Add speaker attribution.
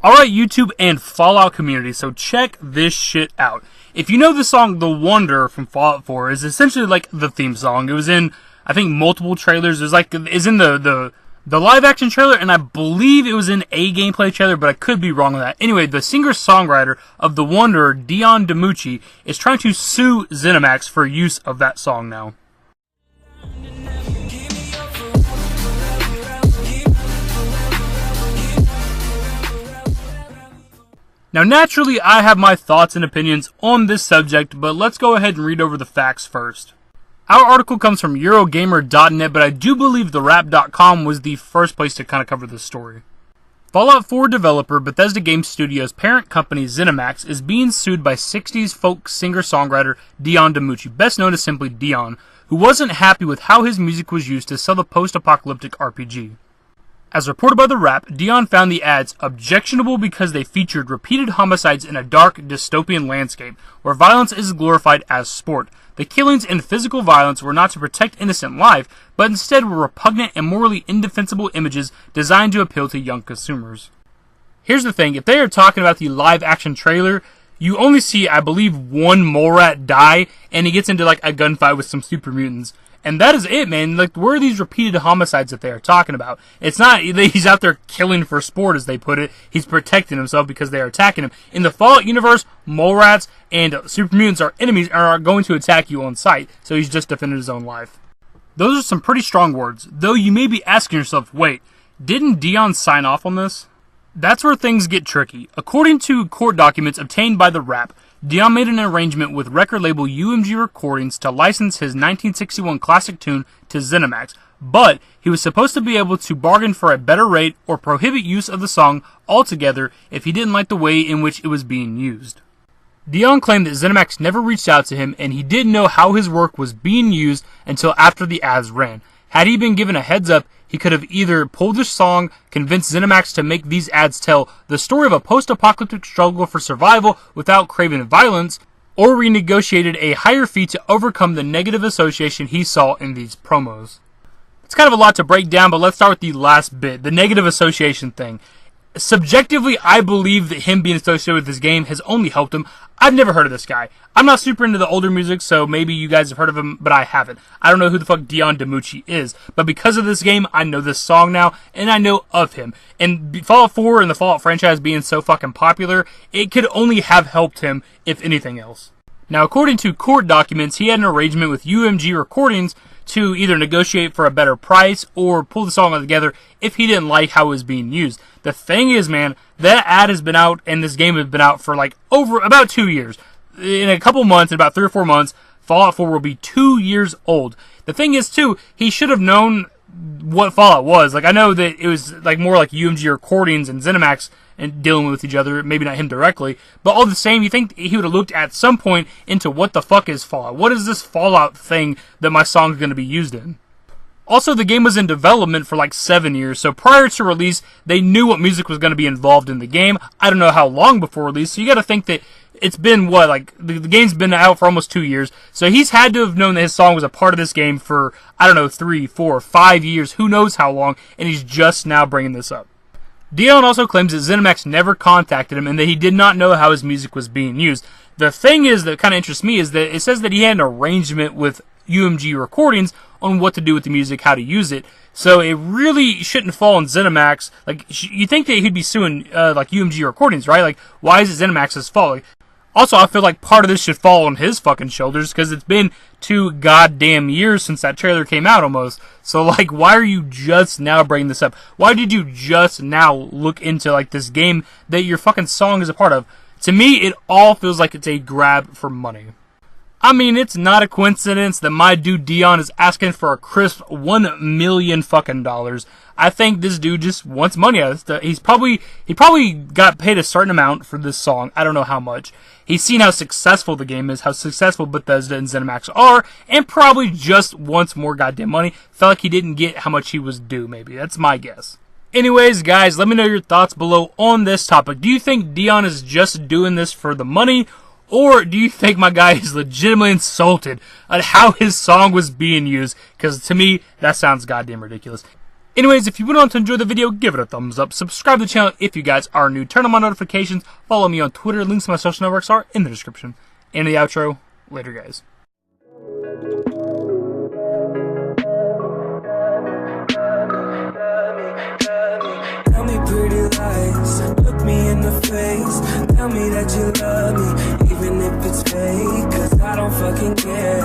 Speaker 1: Alright, YouTube and Fallout community, so check this shit out. If you know the song The Wonder from Fallout 4 is essentially like the theme song. It was in, I think, multiple trailers. It was like, is in the live action trailer, and I believe it was in a gameplay trailer, but I could be wrong on that. Anyway, the singer-songwriter of The Wonder, Dion DiMucci, is trying to sue ZeniMax for use of that song now. Now, naturally, I have my thoughts and opinions on this subject, but let's go ahead and read over the facts first. Our article comes from EuroGamer.net, but I do believe therap.com was the first place to kind of cover this story. Fallout 4 developer Bethesda Game Studios' parent company ZeniMax is being sued by 60s folk singer-songwriter Dion DiMucci, best known as simply Dion, who wasn't happy with how his music was used to sell the post-apocalyptic RPG. As reported by The Wrap, Dion found the ads objectionable because they featured repeated homicides in a dark, dystopian landscape, where violence is glorified as sport. The killings and physical violence were not to protect innocent life, but instead were repugnant and morally indefensible images designed to appeal to young consumers. Here's the thing, if they are talking about the live-action trailer, you only see, I believe, one mole rat die, and he gets into like a gunfight with some super mutants. And that is it, man. Like, where are these repeated homicides that they are talking about? It's not, he's out there killing for sport, as they put it. He's protecting himself because they are attacking him. In the Fallout universe, mole rats and super mutants are enemies and are going to attack you on sight. So he's just defending his own life. Those are some pretty strong words. Though you may be asking yourself, wait, didn't Dion sign off on this? That's where things get tricky. According to court documents obtained by The Wrap, Dion made an arrangement with record label UMG Recordings to license his 1961 classic tune to ZeniMax, but he was supposed to be able to bargain for a better rate or prohibit use of the song altogether if he didn't like the way in which it was being used. Dion claimed that ZeniMax never reached out to him and he didn't know how his work was being used until after the ads ran. Had he been given a heads up, he could have either pulled the song, convinced ZeniMax to make these ads tell the story of a post-apocalyptic struggle for survival without craving violence, or renegotiated a higher fee to overcome the negative association he saw in these promos. It's kind of a lot to break down, but let's start with the last bit, the negative association thing. Subjectively, I believe that him being associated with this game has only helped him. I've never heard of this guy. I'm not super into the older music, so maybe you guys have heard of him, but I haven't. I don't know who the fuck Dion DiMucci is. But because of this game, I know this song now, and I know of him. And Fallout 4 and the Fallout franchise being so fucking popular, it could only have helped him, if anything else. Now, according to court documents, he had an arrangement with UMG Recordings to either negotiate for a better price or pull the song all together if he didn't like how it was being used. The thing is, man, that ad has been out and this game has been out for like over about 2 years. In a couple months, in about 3 or 4 months, Fallout 4 will be 2 years old. The thing is, too, he should have known what Fallout was. Like, I know that it was like more like UMG Recordings and ZeniMax and dealing with each other, maybe not him directly, but all the same, you think he would have looked at some point into what the fuck is Fallout? What is this Fallout thing that my song is going to be used in? Also, the game was in development for like 7 years, so prior to release, they knew what music was going to be involved in the game. I don't know how long before release, so you got to think that it's been, what, like, the game's been out for almost 2 years, so he's had to have known that his song was a part of this game for, I don't know, 3, 4, 5 years, who knows how long, and he's just now bringing this up. Dion also claims that ZeniMax never contacted him and that he did not know how his music was being used. The thing is that kind of interests me is that it says that he had an arrangement with UMG Recordings on what to do with the music, how to use it. So it really shouldn't fall on ZeniMax. Like, you think that he'd be suing like UMG Recordings, right? Like, why is it ZeniMax's fault? Like, also, I feel like part of this should fall on his fucking shoulders because it's been 2 goddamn years since that trailer came out almost. So, like, why are you just now bringing this up? Why did you just now look into, like, this game that your fucking song is a part of? To me, it all feels like it's a grab for money. I mean, it's not a coincidence that my dude Dion is asking for a crisp $1 million fucking dollars. I think this dude just wants money out of this. He probably got paid a certain amount for this song. I don't know how much. He's seen how successful the game is, how successful Bethesda and ZeniMax are, and probably just wants more goddamn money. Felt like he didn't get how much he was due, maybe. That's my guess. Anyways, guys, let me know your thoughts below on this topic. Do you think Dion is just doing this for the money? Or do you think my guy is legitimately insulted at how his song was being used? Because to me, that sounds goddamn ridiculous. Anyways, if you went on to enjoy the video, give it a thumbs up. Subscribe to the channel if you guys are new. Turn on my notifications. Follow me on Twitter. Links to my social networks are in the description. And the outro. Later, guys.
Speaker 2: Tell me pretty lies, look me in the face. Tell me that you love me, even if it's fake. 'Cause I don't fucking care.